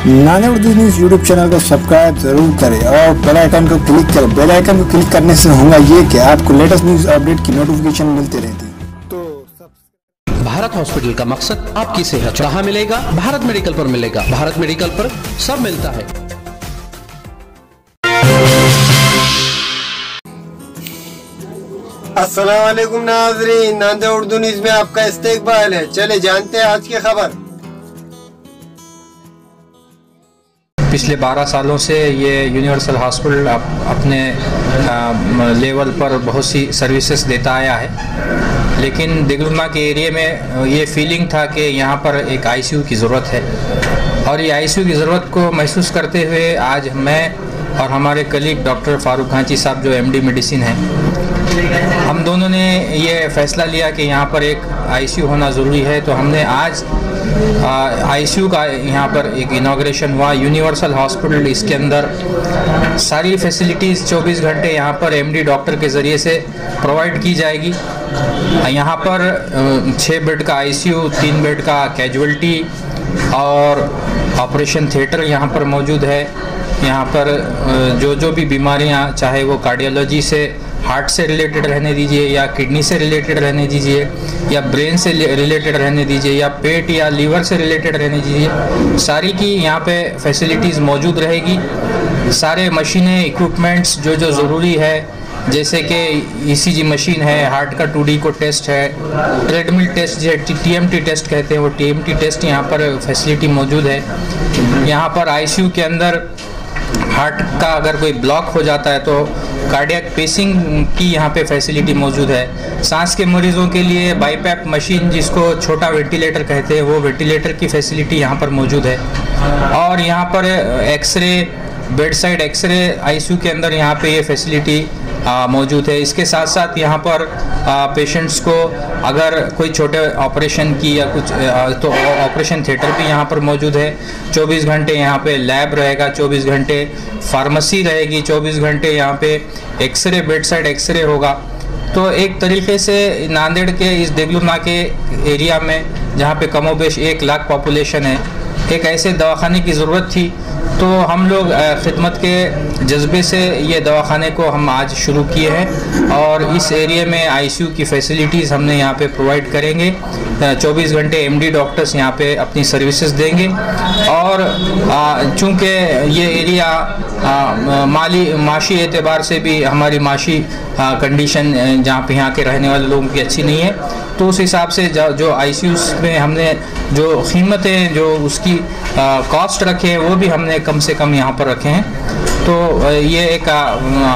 नाने Urdu news YouTube channel को subscribe जरूर करें और बेल आइकन को क्लिक करें। बेल आइकन को क्लिक करने से होगा ये कि आपको लेटेस्ट न्यूज़ अपडेट की नोटिफिकेशन मिलती रहती है। भारत हॉस्पिटल का मकसद आपकी सेहत कहाँ मिलेगा? भारत मेडिकल पर मिलेगा। भारत मेडिकल पर सब मिलता है। अस्सलाम वालेकुम नाज़रीन, नांदे उर्दू न्यूज़ में आपका इस्तकबाल है। चले जानते हैं आज की खबर। पिछले 12 सालों से ये यूनिवर्सल हॉस्पिटल अपने लेवल पर बहुत सी सर्विसेज देता आया है, लेकिन दिगलुमा के एरिया में ये फीलिंग था कि यहाँ पर एक आईसीयू की ज़रूरत है, और ये आईसीयू की ज़रूरत को महसूस करते हुए आज मैं और हमारे कलीग डॉक्टर फारूक घांची साहब जो एमडी मेडिसिन हैं, हम दोनों ने ये फ़ैसला लिया कि यहाँ पर एक आईसीयू होना ज़रूरी है। तो हमने आज आईसीयू का यहाँ पर एक इनॉग्रेशन हुआ। यूनिवर्सल हॉस्पिटल, इसके अंदर सारी फैसिलिटीज़ 24 घंटे यहाँ पर एमडी डॉक्टर के ज़रिए से प्रोवाइड की जाएगी। यहाँ पर 6 बेड का आईसीयू, 3 बेड का कैजुअल्टी और ऑपरेशन थिएटर यहाँ पर मौजूद है। यहाँ पर जो भी बीमारियाँ, चाहे वो कार्डियोलॉजी से, हार्ट से रिलेटेड रहने दीजिए, या किडनी से रिलेटेड रहने दीजिए, या ब्रेन से रिलेटेड रहने दीजिए, या पेट या लीवर से रिलेटेड रहने दीजिए, सारी की यहाँ पे फैसिलिटीज़ मौजूद रहेगी। सारे मशीनें, इक्विपमेंट्स जो ज़रूरी है, जैसे कि ईसीजी मशीन है, हार्ट का 2D को टेस्ट है, ट्रेडमिल टेस्ट जो टीएमटी टेस्ट कहते हैं, वो टीएमटी टेस्ट यहाँ पर फैसिलिटी मौजूद है। यहाँ पर आईसीयू के अंदर हार्ट का अगर कोई ब्लॉक हो जाता है तो कार्डियक पेसिंग की यहाँ पे फैसिलिटी मौजूद है। सांस के मरीजों के लिए बाईपैप मशीन, जिसको छोटा वेंटिलेटर कहते हैं, वो वेंटिलेटर की फैसिलिटी यहाँ पर मौजूद है। और यहाँ पर x ray, bed side x ray ICU के अंदर यहाँ पे ये फैसिलिटी मौजूद है। इसके साथ साथ यहाँ पर पेशेंट्स को अगर कोई छोटे ऑपरेशन की या कुछ तो ऑपरेशन थिएटर भी यहाँ पर मौजूद है। 24 घंटे यहाँ पे लैब रहेगा, 24 घंटे फार्मेसी रहेगी, 24 घंटे यहाँ पे एक्सरे, बेड साइड एक्सरे होगा। तो एक तरीके से नांदेड़ के इस दिगलुमा के एरिया में, जहाँ पे कमोबेश 1 लाख पॉपुलेशन है, एक ऐसे दवाखाने की ज़रूरत थी। तो हम लोग खिदमत के जज्बे से ये दवाखाने को हम आज शुरू किए हैं, और इस एरिया में आईसीयू की फैसिलिटीज़ हमने यहाँ पे प्रोवाइड करेंगे। 24 घंटे एमडी डॉक्टर्स यहाँ पे अपनी सर्विसेज देंगे। और चूँकि ये एरिया माशी एतबार से भी हमारी माशी कंडीशन जहाँ पे यहाँ के रहने वाले लोगों की अच्छी नहीं है, तो उस हिसाब से जो आईसीयूज़ में हमने जो कीमतें, जो उसकी कॉस्ट रखे हैं, वो भी हमने कम से कम यहाँ पर रखे हैं। तो ये एक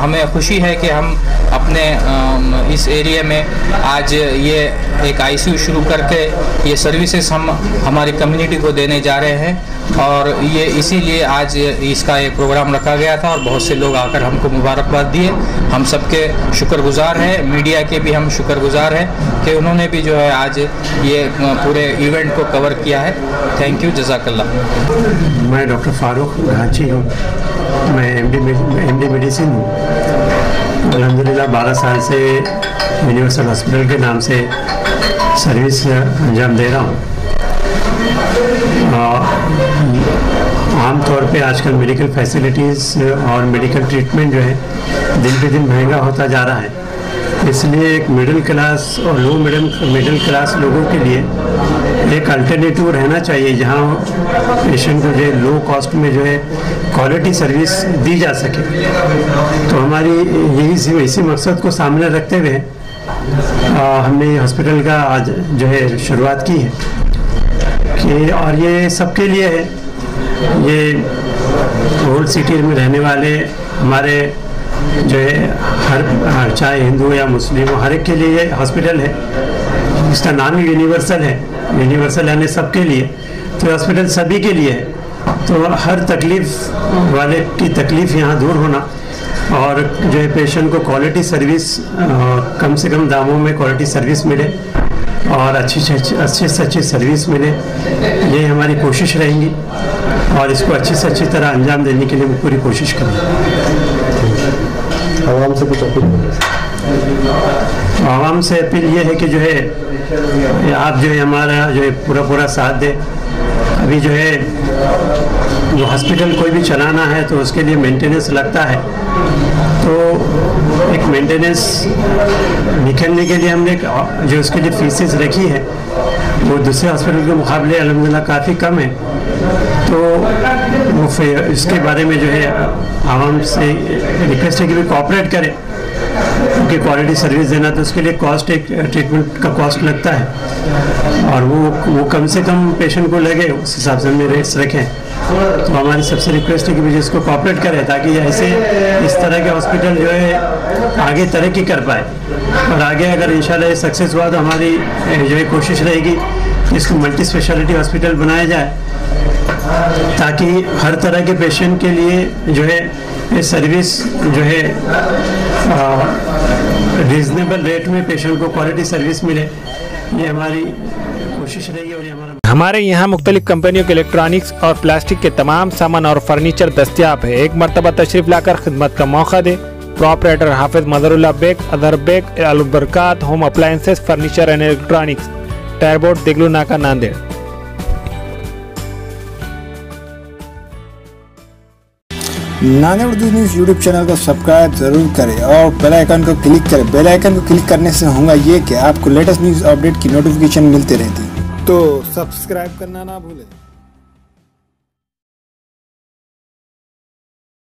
हमें खुशी है कि हम अपने इस एरिया में आज ये एक आईसीयू शुरू करके ये सर्विसेज हम हमारी कम्युनिटी को देने जा रहे हैं। और ये इसीलिए आज इसका एक प्रोग्राम रखा गया था, और बहुत से लोग आकर हमको मुबारकबाद दिए। हम सबके शुक्रगुजार हैं, मीडिया के भी हम शुक्रगुजार हैं कि उन्होंने भी जो है आज ये पूरे इवेंट को कवर किया है। थैंक यू, जज़ाकल्लाह। मैं डॉक्टर फारूक घांची हूँ, मैं एमडी मेडिसिन हूँ। अल्हम्दुलिल्लाह 12 साल से यूनिवर्सल हॉस्पिटल के नाम से सर्विस अंजाम दे रहा हूँ। आम तौर पे आजकल मेडिकल फैसिलिटीज़ और मेडिकल ट्रीटमेंट जो है दिन पे दिन महंगा होता जा रहा है, इसलिए एक मिडिल क्लास और लो मिडिल क्लास लोगों के लिए एक अल्टरनेटिव रहना चाहिए, जहां पेशेंट को जो है लो कॉस्ट में जो है क्वालिटी सर्विस दी जा सके। तो हमारी यही इसी मकसद को सामने रखते हुए हमने हॉस्पिटल का आज जो है शुरुआत की है कि, और ये सबके लिए है। ये ओल्ड सिटी में रहने वाले हमारे जो है हर चाहे हिंदू या मुस्लिम, हर एक के लिए ये हॉस्पिटल है। इसका नाम ही यूनिवर्सल है, यूनिवर्सल यानी सबके लिए। तो हॉस्पिटल सभी के लिए है, तो हर तकलीफ़ वाले की तकलीफ़ यहाँ दूर होना, और जो है पेशेंट को क्वालिटी सर्विस कम से कम दामों में क्वालिटी सर्विस मिले और अच्छी से अच्छी सर्विस मिले, ये हमारी कोशिश रहेंगी। और इसको अच्छी से अच्छी तरह अंजाम देने के लिए पूरी कोशिश करेंगे। आवाम से कुछ अपील? आवाम से अपील ये है कि जो है आप जो है हमारा जो है पूरा साथ दें। अभी जो है जो हॉस्पिटल कोई भी चलाना है तो उसके लिए मेंटेनेंस लगता है। तो एक मेंटेनेंस निकलने के लिए हमने जो उसके लिए फीसेस रखी है वो दूसरे हॉस्पिटल के मुकाबले अल्हम्दुलिल्लाह काफ़ी कम है। तो वो फिर इसके बारे में जो है आवाम से रिक्वेस्ट है कि भी कोऑपरेट करें, क्योंकि क्वालिटी सर्विस देना तो उसके लिए कॉस्ट, एक ट्रीटमेंट का कॉस्ट लगता है और वो कम से कम पेशेंट को लगे उस हिसाब से हमने रेट्स रखें। तो हमारी सबसे रिक्वेस्ट है कि मुझे इसको कोऑपरेट करें ताकि ऐसे इस तरह के हॉस्पिटल जो है आगे तरक्की कर पाए। और आगे अगर इंशाल्लाह ये सक्सेस हुआ तो हमारी जो है कोशिश रहेगी कि इसको मल्टी स्पेशलिटी हॉस्पिटल बनाया जाए ताकि हर तरह के पेशेंट के लिए जो है ये सर्विस जो है रीजनेबल रेट में पेशेंट को क्वालिटी सर्विस मिले, ये हमारी कोशिश रहेगी। और ये हमारे यहाँ मुख्तलिफ कंपनियों के इलेक्ट्रॉनिक्स और प्लास्टिक के तमाम सामान और फर्नीचर दस्तियाब है। एक मरतबा तशरीफ लाकर खिदमत का मौका दे। प्रोपराइटर हाफिज मदरुल्लाह बेग, अदर Baig, Albarkat home appliances, furniture and electronics, टायरबोर्ड, देगलू नाका, Nanded. Nanded Urdu news YouTube channel को सब्सक्राइब जरूर करें और बेल आइकन को क्लिक करें। बेल आइकन को क्लिक करने से होगा ये कि आपको लेटेस्ट न्यूज़ अपडेट की नोटिफिकेशन मिलती रहती, तो सब्सक्राइब करना ना भूलें।